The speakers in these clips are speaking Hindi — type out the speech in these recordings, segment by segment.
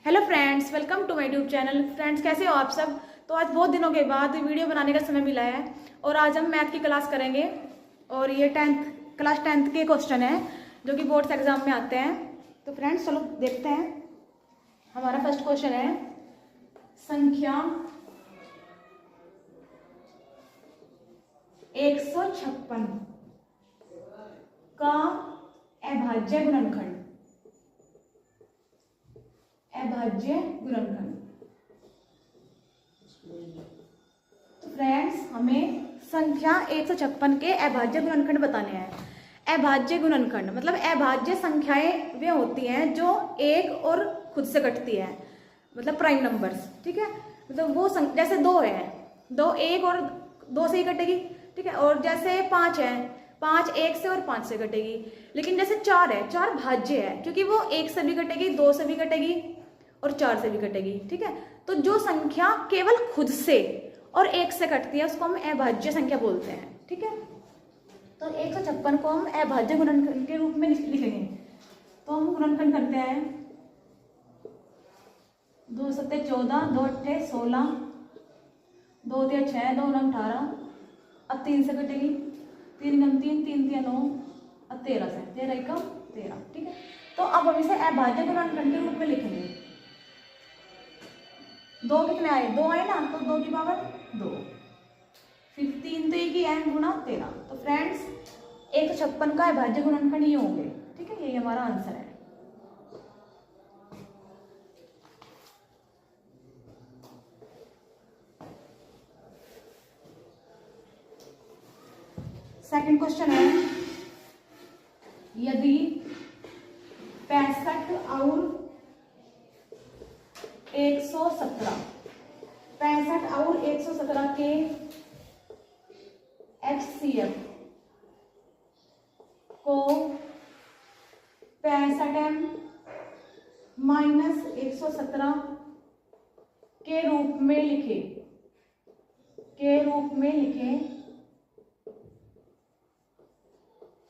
Hello friends, welcome to my YouTube channel. Friends, कैसे हो आप सब। तो आज बहुत दिनों के बाद वीडियो बनाने का समय मिला है और आज हम मैथ की क्लास करेंगे। और ये क्लास टेंथ के क्वेश्चन है जो कि बोर्ड्स एग्जाम में आते हैं। तो फ्रेंड्स चलो देखते हैं। हमारा फर्स्ट क्वेश्चन है संख्या 156 का अभाज्य गुणनखंड। अभाज्य गुणनखंड। तो फ्रेंड्स हमें संख्या 156 के अभाज्य गुणनखंड बताने हैं। अभाज्य गुणनखंड मतलब अभाज्य संख्याएं वे होती हैं जो एक और खुद से कटती है, मतलब प्राइम नंबर्स। ठीक है, मतलब वो जैसे 2 है, 2 1 और 2 से ही कटेगी। ठीक है, और जैसे 5 है, 5 1 से और 5 से कटेगी। लेकिन जैसे 4 है, 4 भाज्य है क्योंकि वो 1 से भी कटेगी, 2 से भी कटेगी और 4 से भी कटेगी। ठीक है, तो जो संख्या केवल खुद से और 1 से कटती है उसको हम अभाज्य संख्या बोलते हैं। ठीक है, तो 156 को हम अभाज्य गुणनखंड के रूप में लिखेंगे। तो हम गुणनखंड करते हैं। 2 7 14, 2 8 16, 2 3 6, 2 9 18। अब 3 से कटेगी, 3 9 3, 3 3 9, अब 13 से, 13 1 13। ठीक है, तो अब हम इसे अभाज्य गुणनखंड के रूप में लिखेंगे। 2 कितने आए, 2 आए ना, तो 2 की पावर 2, फिर 3 तो एक ही है, गुणा 13। तो फ्रेंड्स 156 का अभाज्य गुणनखंड ये होंगे। ठीक है, यही हमारा आंसर है। सेकंड क्वेश्चन है, यदि 65 और 117 65 और 117 के HCF को 65m - 117 के रूप में लिखे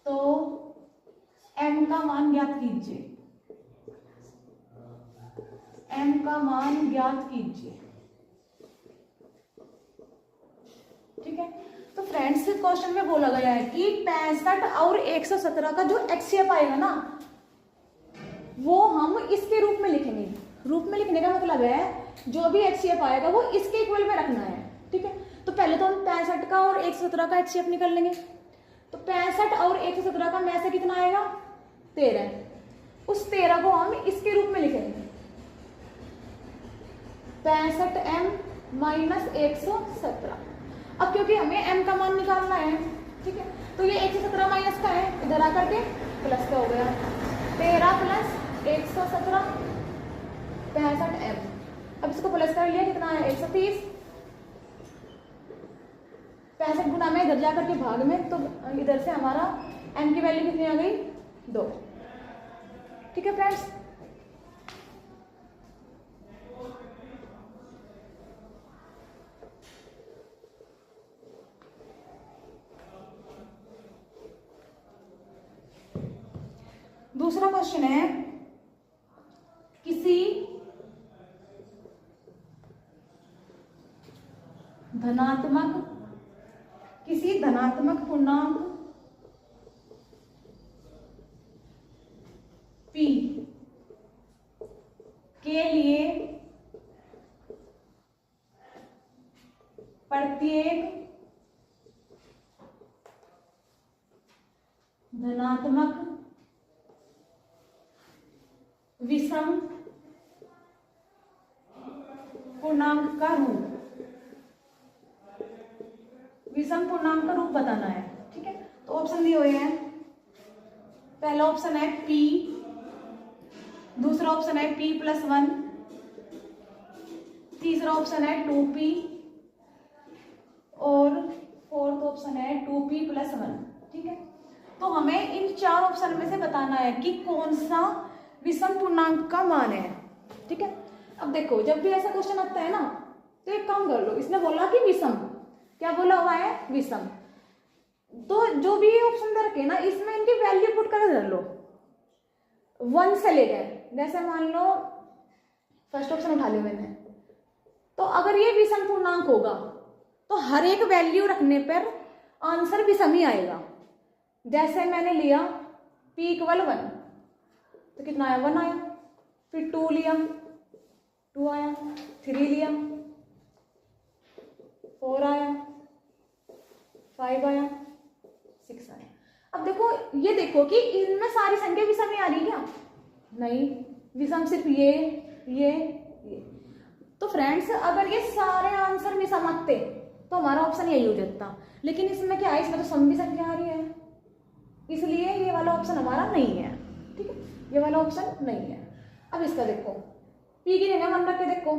तो m का मान ज्ञात कीजिए। m का मान ज्ञात कीजिए। ठीक है, तो फ्रेंड्स क्वेश्चन में बोला गया है कि 65 और 117 का जो HCF आएगा ना वो हम इसके रूप में लिखेंगे। रूप में लिखने का मतलब है जो भी HCF आएगा वो इसके इक्वल में रखना है। ठीक है, तो पहले तो हम 65 का और 117 का HCF निकाल लेंगे। तो 65 और 117 का में से कितना आएगा, 13। उस 13 को हम इसके रूप में लिखेंगे 65m - 117। अब क्योंकि हमें m का मान निकालना है, ठीक है, तो ये 117 माइनस का है, इधर आकर के प्लस का हो गया, 13 + 117 65m। अब इसको प्लस कर लिया, कितना है 130। 65 गुना में इधर जाकर के भाग में, तो इधर से हमारा m की वैल्यू कितनी आ गई, 2। ठीक है फ्रेंड्स, दूसरा क्वेश्चन है, किसी धनात्मक पूर्णांक p के लिए प्रत्येक धनात्मक विषम पूर्णांक का रूप बताना है। ठीक है, तो ऑप्शन दिए हुए हैं। पहला ऑप्शन है p, दूसरा ऑप्शन है p + 1, तीसरा ऑप्शन है 2p और फोर्थ ऑप्शन है 2p + 1। ठीक है, तो हमें इन 4 ऑप्शन में से बताना है कि कौन सा विषम पूर्णांक का मान है। ठीक है, अब देखो जब भी ऐसा क्वेश्चन आता है ना तो एक काम कर लो, इसने बोला कि विषम, क्या बोला हुआ है, विषम। तो जो भी ऑप्शन दे रखे ना इसमें इनकी वैल्यू पुट कर धर लो 1 से लेकर, जैसे मान लो फर्स्ट ऑप्शन उठा लिया मैंने। तो अगर ये विषम पूर्णांक होगा तो हर एक वैल्यू रखने पर आंसर विषम ही आएगा। जैसे मैंने लिया p इक्वल 1 तो कितना आया 1 आया, फिर 2 लिया 2 आया, 3 लिया 4 आया, 5 आया, 6 आया। अब देखो ये देखो कि इनमें सारी संख्या विषम ही आ रही है क्या? नहीं, विषम सिर्फ ये। तो फ्रेंड्स अगर ये सारे आंसर विषम आते तो हमारा ऑप्शन यही हो जाता, लेकिन इसमें क्या है, इसमें तो सम भी संख्या आ रही है, इसलिए ये वाला ऑप्शन हमारा नहीं है। ठीक है, ये वाला ऑप्शन नहीं है। अब इसका देखो p की जगह 1 रख के देखो,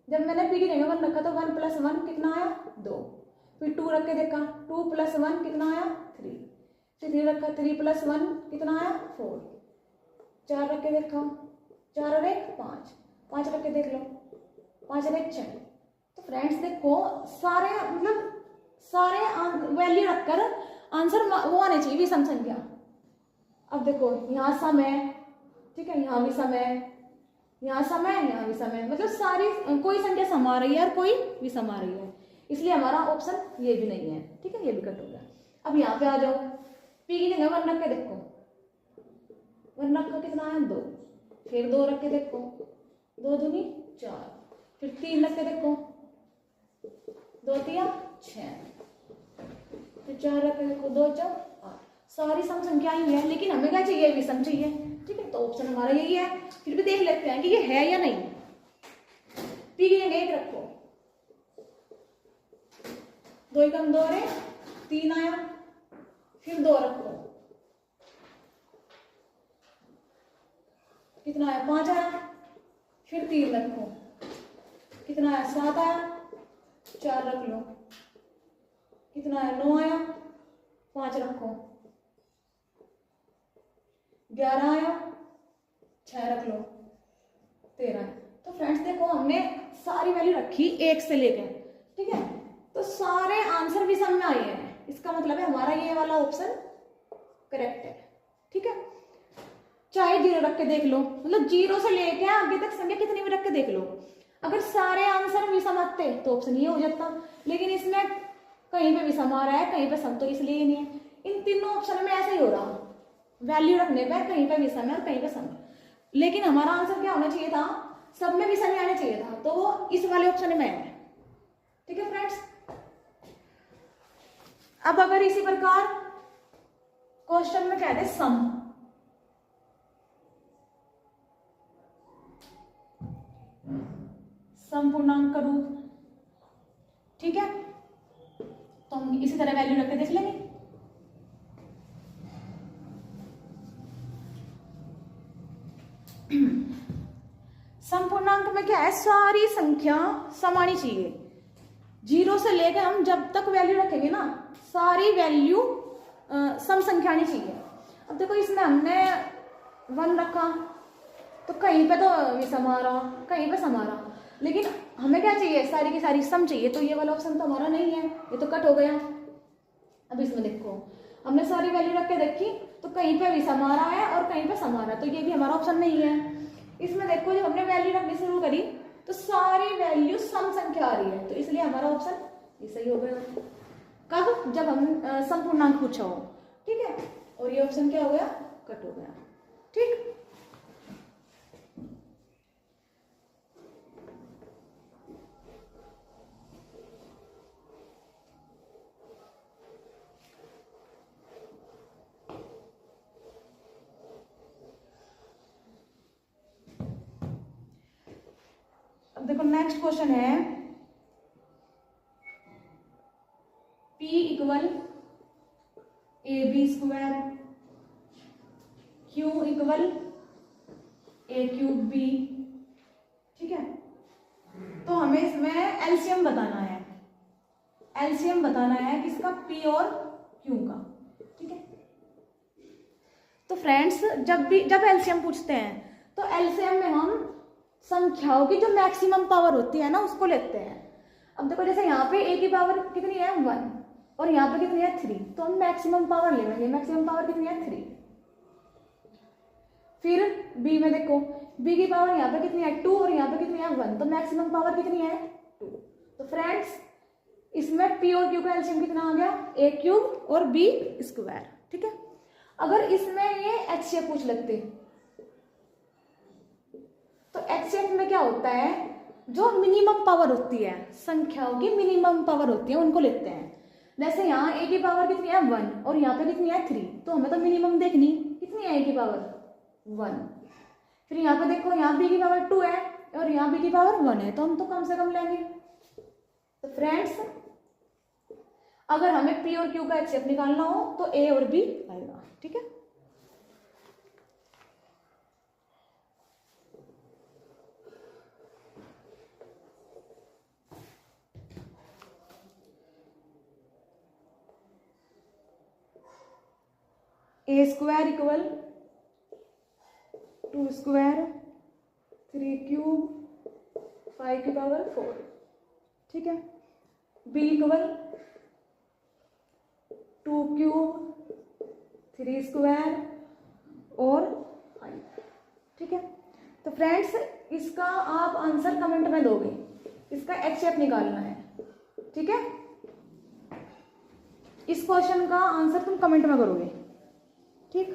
जब मैंने p की जगह 1 रखा तो 1 + 1 कितना आया 2, फिर 2 रख के देखा 2 + 1 कितना आया 3, फिर 3 रखा 3 + 1 कितना आया 4, 4 रख के देखा 4 और 1 5, 5 रख के देख लो 5 और 1 6। तो फ्रेंड्स देखो सारे मतलब सारे वैल्यू रखकर आंसर वो आने चाहिए विषम संख्या। अब देखो यहाँ सम है, ठीक है, यहाँ भी सम है, यहाँ सम है, यहाँ भी सम है, मतलब सारी कोई संख्या सम आ रही है और कोई विषम आ रही है, इसलिए हमारा ऑप्शन ये भी नहीं है। ठीक है, ये भी कट हो गया। अब यहाँ पे आ जाओ, p की जगह 1 रख के देखो, 1 रख कर कितना आया 2, फिर 2 रख के देखो 2 दूनी 4, फिर 3 रख के देखो 2 3 6, फिर 4 रख के देखो 2 4 8। सारी सम संख्या ही है, लेकिन हमें क्या चाहिए, विषम चाहिए। ठीक है, तो ऑप्शन हमारा यही है। फिर भी देख लेते हैं कि ये है या नहीं। p की जगह 1 रखो, 2 एकम 2 रे 3 आया, फिर 2 रखो कितना आया 5 आया, फिर 3 रखो कितना आया 7 आया, 4 रख लो कितना आया 9 आया, 5 रखो 11 आया, 6 रख लो 13। तो फ्रेंड्स देखो हमने सारी वैल्यू रखी 1 से लेकर, ठीक है, तो सारे आंसर भी सम में आए हैं, इसका मतलब है हमारा ये वाला ऑप्शन करेक्ट है। ठीक है, चाहे 0 रख के देख लो, मतलब 0 से लेके आगे तक संख्या कितनी भी रख के देख लो, अगर सारे आंसर विषम आते तो ऑप्शन ये हो जाता, लेकिन इसमें कहीं पे विषम आ रहा है कहीं पे सम, तो इसलिए नहीं है। इन तीनों ऑप्शन में ऐसे ही हो रहा, वैल्यू रखने पर कहीं पे विषम है और कहीं पे सम, लेकिन हमारा आंसर क्या होना चाहिए था, सब में विषम ही आना चाहिए था, तो वो इस वाले ऑप्शन में है। ठीक है फ्रेंड्स, अब अगर इसी प्रकार क्वेश्चन में कह दे सम, सम पूर्णांक का रूप, ठीक है, तो हम इसी तरह वैल्यू रख के देख लेंगे। सम पूर्णांक में क्या है, सारी संख्या सम आनी चाहिए, 0 से लेकर हम जब तक वैल्यू रखेंगे ना सारी वैल्यू सम संख्या आनी चाहिए। अब देखो इसमें हमने 1 रखा तो कहीं पे तो विषम आ रहा कहीं पे सम आ रहा, लेकिन हमें क्या चाहिए, सारी की सारी सम चाहिए, तो ये वाला ऑप्शन तो हमारा नहीं है, ये तो कट हो गया। अब इसमें देखो हमने सारी वैल्यू रख के देखी तो कहीं पे विषम आ रहा है और कहीं पे सम आ रहा है, तो ये भी हमारा ऑप्शन नहीं है। इसमें देखो जब हमने वैल्यू रखनी शुरू करी तो सारी वैल्यू सम संख्या आ रही है, तो इसलिए हमारा ऑप्शन ये सही हो गया। कब, जब हम सम पूर्णांक पूछा हो, ठीक है, और ये ऑप्शन क्या हो गया, कट हो गया। ठीक, अब देखो नेक्स्ट क्वेश्चन है, p equal AB² Q equal A³ B, ठीक है, तो हमें इसमें एलसीएम बताना है, एलसीएम बताना है किसका, P और Q का। ठीक है, तो फ्रेंड्स जब एलसीएम पूछते हैं तो एलसीएम में हम संख्याओं की जो मैक्सिमम पावर होती है ना उसको लेते हैं। अब देखो जैसे यहाँ पे a की पावर कितनी है 1 और यहाँ पे कितनी है 3, तो हम मैक्सिमम पावर ले लेंगे, मैक्सिमम पावर कितनी है 3। फिर b में देखो बी की पावर यहाँ पे कितनी है 2 और यहाँ पे कितनी है 1, तो मैक्सिमम पावर कितनी है 2। तो फ्रेंड्स इसमें पी और क्यू का एलसीएम कितना आ गया a क्यूब और b स्क्वायर। ठीक है, अगर इसमें ये HCF पूछ लगते तो HCF में क्या होता है, जो मिनिमम पावर होती है, संख्याओं की मिनिमम पावर होती है उनको लेते हैं। जैसे यहाँ a की पावर कितनी है 1 और यहाँ पे कितनी है 3, तो हमें तो मिनिमम देखनी कितनी है a की पावर 1। फिर यहाँ पे देखो यहाँ b की पावर 2 है और यहाँ b की पावर 1 है, तो हम तो कम से कम लेंगे। तो फ्रेंड्स अगर हमें p और q का HCF निकालना हो तो a और b आएगा। ठीक है, a square equal 2 square 3 cube 5 की पावर 4। ठीक है, b इक्वल 2 क्यूब 3 स्क्वायर और 5। ठीक है, तो फ्रेंड्स इसका आप आंसर कमेंट में दोगे, इसका HCF निकालना है। ठीक है, इस क्वेश्चन का आंसर तुम कमेंट में करोगे। ठीक,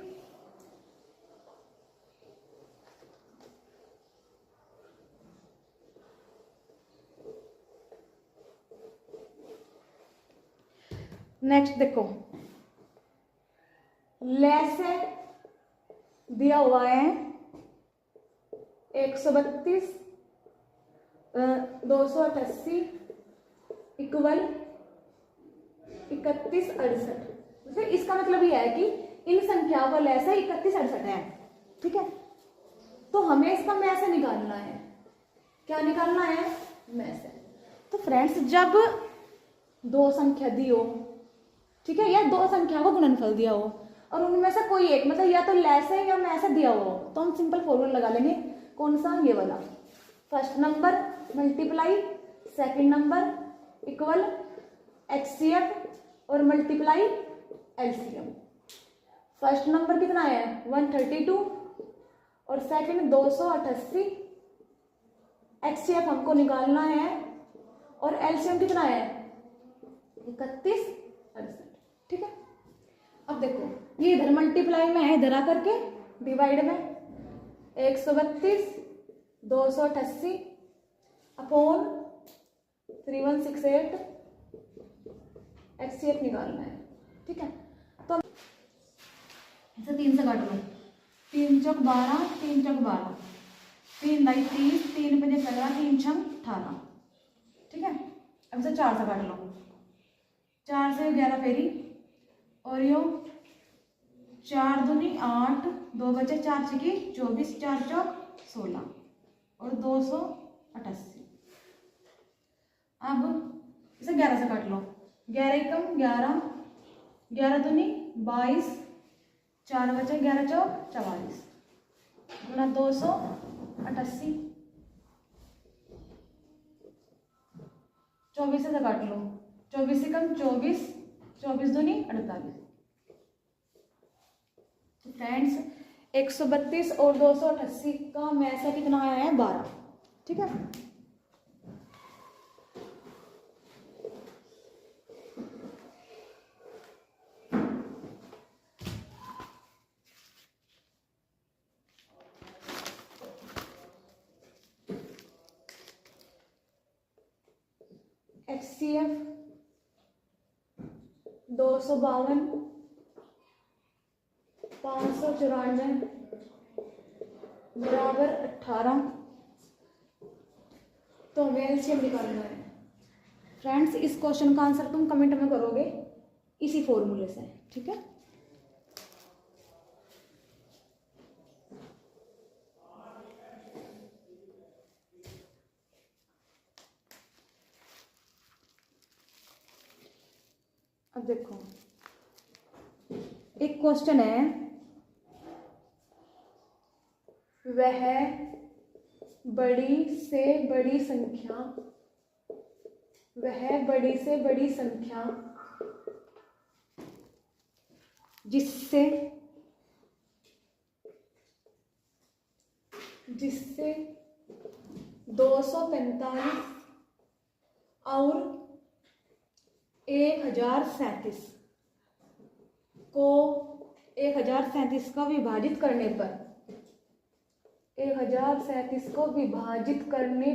नेक्स्ट देखो, लेस है दिया हुआ है 132 288 इक्वल 3168। मतलब इसका मतलब यह है कि इन संख्याओं का लेस है 3168 है। ठीक है, तो हमें इसका में से निकालना है। क्या निकालना है, में से। तो फ्रेंड्स जब दो संख्या दी हो, ठीक है, या दो संख्या को गुणनफल दिया हो और उनमें से कोई एक, मतलब या तो लेस है या में से दिया हुआ हो, तो हम सिंपल फॉर्मूला लगा लेंगे। कौन सा, ये वाला, first number multiply second number equal HCF और मल्टीप्लाई LCM। फर्स्ट नंबर कितना है 132 और सेकंड 288। HCF हमको निकालना है और LCM कितना है 3168। ठीक है, अब देखो ये इधर मल्टीप्लाई में है, इधर आकर के डिवाइड में 132 288 अपॉन 3168 HCF निकालना है। ठीक है, तो इसे 3 से काट लो, 3 चौक 12 3 चौक 12 3 दाई 30 3 पंजे 15 3 छम 18। ठीक है, अब इसे 4 से काट लो, 4 से 11 फेरी और यो 4 दूनी 8 2 बचे 4 छिकी 24 4 चौक 16 और 288। अब इसे 11 से काट लो, 11 एकम 11 11 दूनी 22 4 बचे 11 चौक 44 गुना 288। 24 से काट लो, 24 एकम 24 24 दूनी 48। फ्रेंड्स 132 और 288 का में से कितना आया है 12। ठीक है, HCF 252 594 बराबर 18। तो हमें एलसीएम निकालना है। फ्रेंड्स इस क्वेश्चन का आंसर तुम कमेंट में करोगे इसी फॉर्मूले से। ठीक है, अब देखो एक क्वेश्चन है, वह बड़ी से बड़ी संख्या, वह बड़ी से बड़ी संख्या जिससे जिससे 245 और 1037 को 1037 का विभाजित करने पर 1037 को विभाजित करने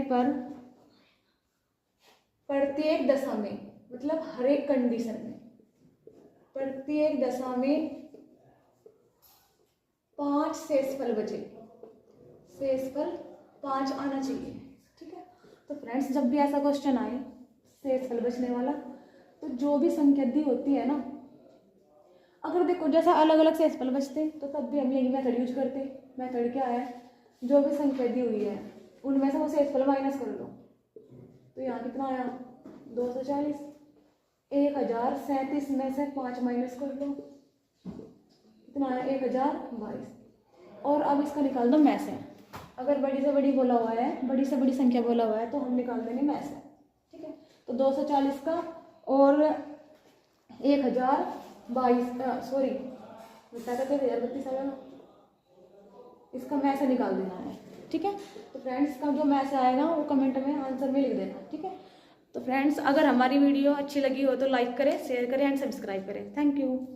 पर प्रत्येक दशा में, मतलब हर एक कंडीशन में, प्रत्येक दशा में 5 शेषफल बचे, शेषफल 5 आना चाहिए। ठीक है, तो फ्रेंड्स जब भी ऐसा क्वेश्चन आए शेषफल बचने वाला, तो जो भी संख्या दी होती है ना, अगर देखो जैसा अलग अलग शेषफल बचते तो तब भी हम यही मेथड यूज करते। मेथड क्या है, जो भी संख्या दी हुई है उनमें से वो शेषफल माइनस कर लो, तो यहाँ कितना आया 240। 1037 में से 5 माइनस कर लो, कितना आया 1022। और अब इसका निकाल दो में से, अगर बड़ी से बड़ी बोला हुआ है, बड़ी से बड़ी संख्या बोला हुआ है तो हम निकाल देंगे में से। ठीक है, तो 240 का और 1022 सॉरी बता कहते 1032 आया ना, इसका में से निकाल देना है। ठीक है, तो फ्रेंड्स का जो मैथ आएगा वो कमेंट में आंसर में लिख देना। ठीक है, तो फ्रेंड्स अगर हमारी वीडियो अच्छी लगी हो तो लाइक करें, शेयर करें एंड सब्सक्राइब करें। Thank you.